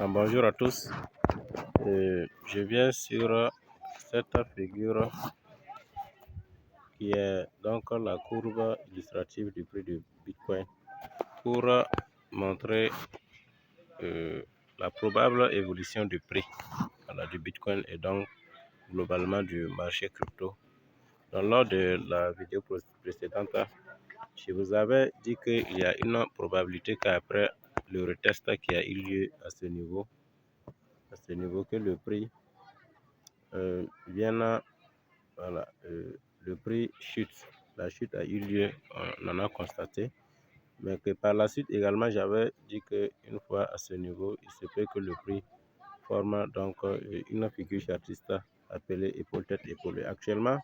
Bonjour à tous. Je viens sur cette figure qui est donc la courbe illustrative du prix du Bitcoin pour montrer la probable évolution du prix du Bitcoin et donc globalement du marché crypto. Lors de la vidéo précédente, je vous avais dit qu'il y a une probabilité qu'après le retest qui a eu lieu à ce niveau que le prix vienne, le prix chute. La chute a eu lieu, on en a constaté, mais que par la suite également, j'avais dit qu'une fois à ce niveau, il se peut que le prix forme donc une figure chartiste appelée épaule-tête épaule. Actuellement,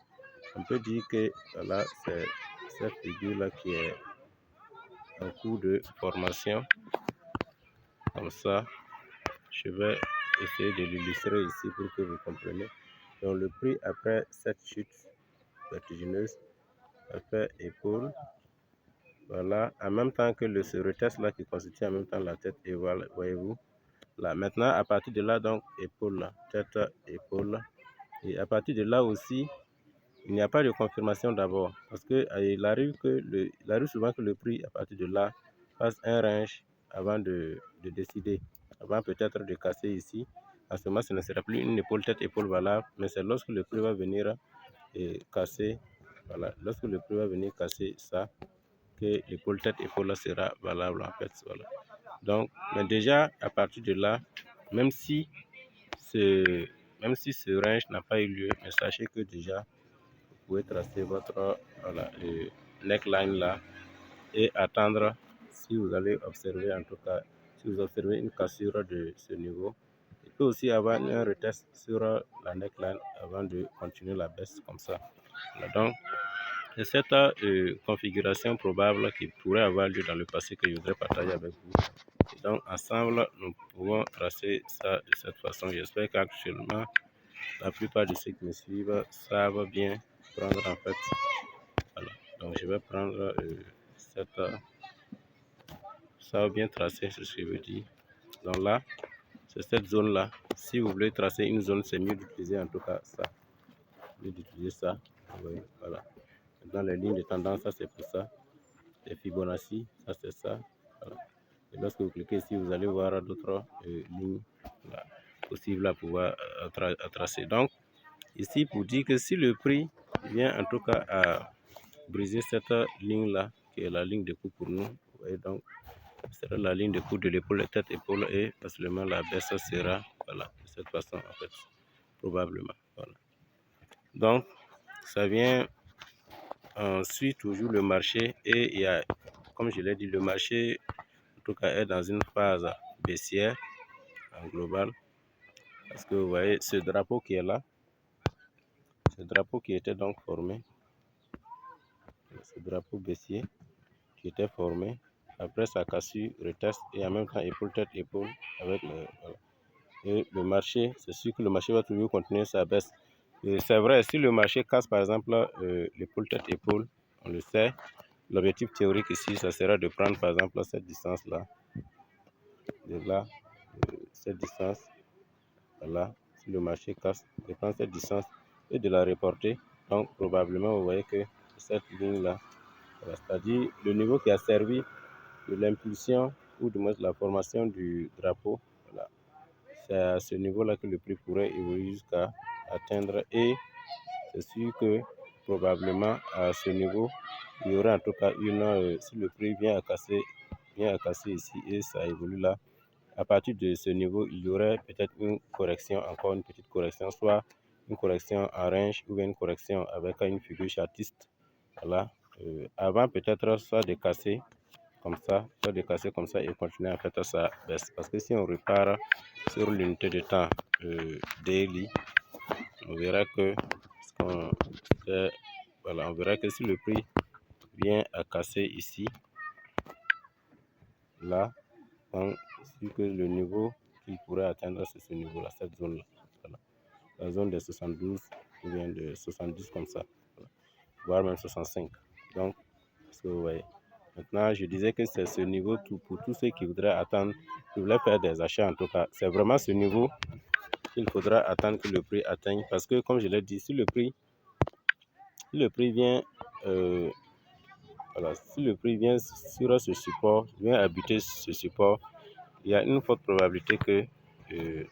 on peut dire que voilà, c'est cette figure-là qui est en cours de formation. Comme ça, je vais essayer de l'illustrer ici pour que vous compreniez. Donc le prix après cette chute vertigineuse a fait épaule, voilà, en même temps que ce retest là qui constitue en même temps la tête, et voilà, voyez-vous. Là maintenant, à partir de là, donc épaule, là, tête, épaule, et à partir de là aussi, il n'y a pas de confirmation d'abord, parce que il arrive souvent que le prix à partir de là fasse un range avant de décider, avant peut-être de casser ici. À ce moment, ce ne sera plus une épaule tête épaule valable, mais c'est lorsque le prix va venir et casser, voilà, lorsque le prix va venir casser ça, que l'épaule tête épaule là sera valable en fait, voilà. Donc, mais déjà à partir de là, même si ce range n'a pas eu lieu, mais sachez que déjà vous pouvez tracer votre neckline là et attendre, si vous allez observer, en tout cas si vous observez une cassure de ce niveau, il peut aussi avoir un retest sur la neckline avant de continuer la baisse comme ça. Voilà, donc c'est cette configuration probable qui pourrait avoir lieu dans le passé que je voudrais partager avec vous. Et donc ensemble, nous pouvons tracer ça de cette façon. J'espère qu'actuellement, la plupart de ceux qui me suivent savent bien prendre en fait. Voilà. Donc je vais prendre ça va bien tracer, c'est ce que je veux dire. Donc là, c'est cette zone là. Si vous voulez tracer une zone, c'est mieux d'utiliser en tout cas ça. Mieux d'utiliser ça. Oui, voilà. Dans les lignes de tendance, ça c'est pour ça. Les Fibonacci, ça c'est ça. Voilà. Et lorsque vous cliquez ici, vous allez voir d'autres lignes là, possibles à pouvoir tracer. Donc, ici, pour dire que si le prix vient en tout cas à briser cette ligne-là, qui est la ligne de coup pour nous, vous voyez, donc, sera la ligne de coup de l'épaule, tête, épaule, et facilement la baisse sera, voilà, de cette façon, en fait, probablement. Voilà. Donc, ça vient. On suit toujours le marché et il y a, comme je l'ai dit, le marché en tout cas est dans une phase baissière en global. Parce que vous voyez ce drapeau qui est là, ce drapeau qui était donc formé, ce drapeau baissier qui était formé, après sa cassure, retest et en même temps épaule, tête, épaule avec le, voilà. Et le marché, c'est sûr que le marché va toujours continuer sa baisse. C'est vrai, si le marché casse par exemple l'épaule, tête, épaule, on le sait. L'objectif théorique ici, ça sera de prendre par exemple cette distance-là, de là, cette distance, voilà, si le marché casse, de prendre cette distance et de la reporter. Donc probablement, vous voyez que cette ligne-là, voilà, c'est-à-dire le niveau qui a servi de l'impulsion ou du moins de la formation du drapeau, voilà, c'est à ce niveau-là que le prix pourrait évoluer jusqu'à atteindre et c'est sûr que probablement à ce niveau, il y aura en tout cas si le prix vient à casser ici et ça évolue là, à partir de ce niveau, il y aurait peut-être une correction, encore une petite correction, soit une correction en range ou une correction avec une figure chartiste. Voilà. Avant peut-être soit de casser comme ça, soit de casser comme ça et continuer en fait à sa baisse. Parce que si on repart sur l'unité de temps daily, on verra que voilà, on verra que si le prix vient à casser ici, là, donc, c'est que le niveau qu'il pourrait atteindre, c'est ce niveau-là, cette zone-là. Voilà. La zone de 72 ou bien de 70 comme ça, voilà. Voire même 65. Donc, ce que vous voyez. Maintenant, je disais que c'est ce niveau tout pour tous ceux qui voudraient attendre, qui voulaient faire des achats en tout cas. C'est vraiment ce niveau qu'il faudra attendre que le prix atteigne. Parce que, comme je l'ai dit, si le prix vient, voilà, si le prix vient sur ce support, vient habiter ce support, il y a une forte probabilité que,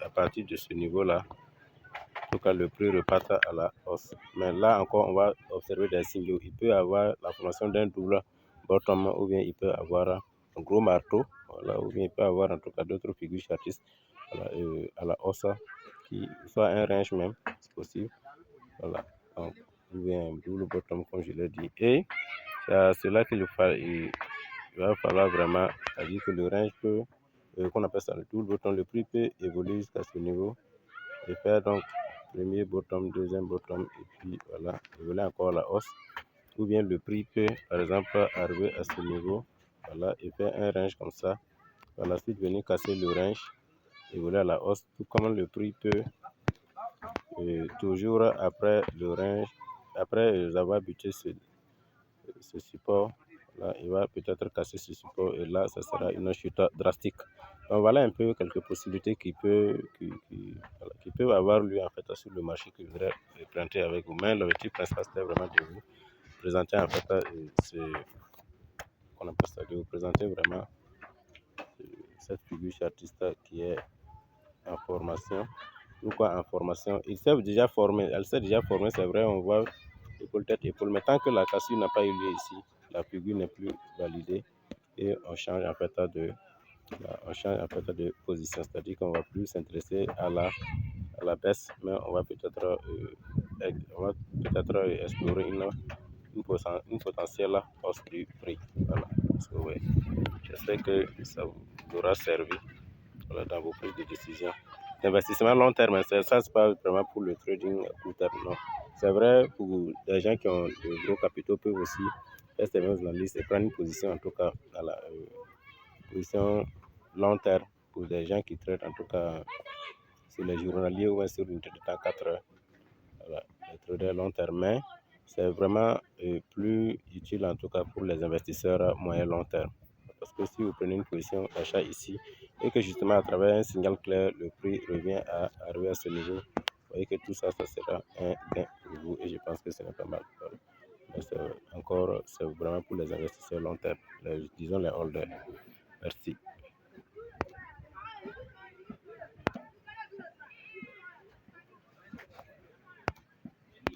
à partir de ce niveau-là, en tout cas, le prix reparte à la hausse. Mais là encore, on va observer des signaux. Il peut y avoir la formation d'un double bottom ou bien il peut y avoir un gros marteau, voilà, ou bien il peut y avoir en tout cas d'autres figures chartistes voilà, à la hausse, qui soit un range même, c'est possible. Voilà. Donc, ou bien un double bottom, comme je l'ai dit. Et c'est à cela il va falloir vraiment, c'est-à-dire que le range peut, qu'on appelle ça le double bottom, le prix peut évoluer jusqu'à ce niveau et faire donc premier bottom, deuxième bottom, et puis voilà, évoluer encore à la hausse. Ou bien le prix peut, par exemple, arriver à ce niveau, voilà, et faire un range comme ça. Par la suite, venir casser le range, évoluer à la hausse, tout comme le prix peut, toujours après le range, après avoir buté ce support, là, il va peut-être casser ce support et là, ça sera une chute drastique. Donc voilà un peu quelques possibilités qui peuvent avoir lieu en fait sur le marché que je voudrais présenter avec vous. Mais l'objectif principal c'était vraiment de vous présenter en fait qu'on appelle ça, de vous présenter vraiment cette figure chartiste qui est en formation. Pourquoi en formation? Elle s'est déjà formée, c'est vrai, on voit épaule, tête, épaule. Mais tant que la cassure n'a pas eu lieu ici, la figure n'est plus validée et on change en fait de position. C'est-à-dire qu'on va plus s'intéresser à la baisse, mais on va peut-être explorer une potentielle hausse du prix. Voilà. So, ouais. J'espère que ça vous aura servi voilà, dans vos prises de décision. L'investissement long terme, ça c'est pas vraiment pour le trading court terme, non. C'est vrai pour des gens qui ont de gros capitaux peuvent aussi faire ces mêmes analyses et prendre une position en tout cas à la position long terme pour des gens qui traitent en tout cas sur les journaliers ou sur une trade de temps 4 heures. Voilà, les traders long terme, mais c'est vraiment plus utile en tout cas pour les investisseurs moyen long terme. Parce que si vous prenez une position d'achat ici et que justement à travers un signal clair, le prix revient à arriver à ce niveau, vous voyez que tout ça, ça sera un gain pour vous et je pense que ce n'est pas mal. Mais c'est vraiment pour les investisseurs long terme, disons les holders. Merci.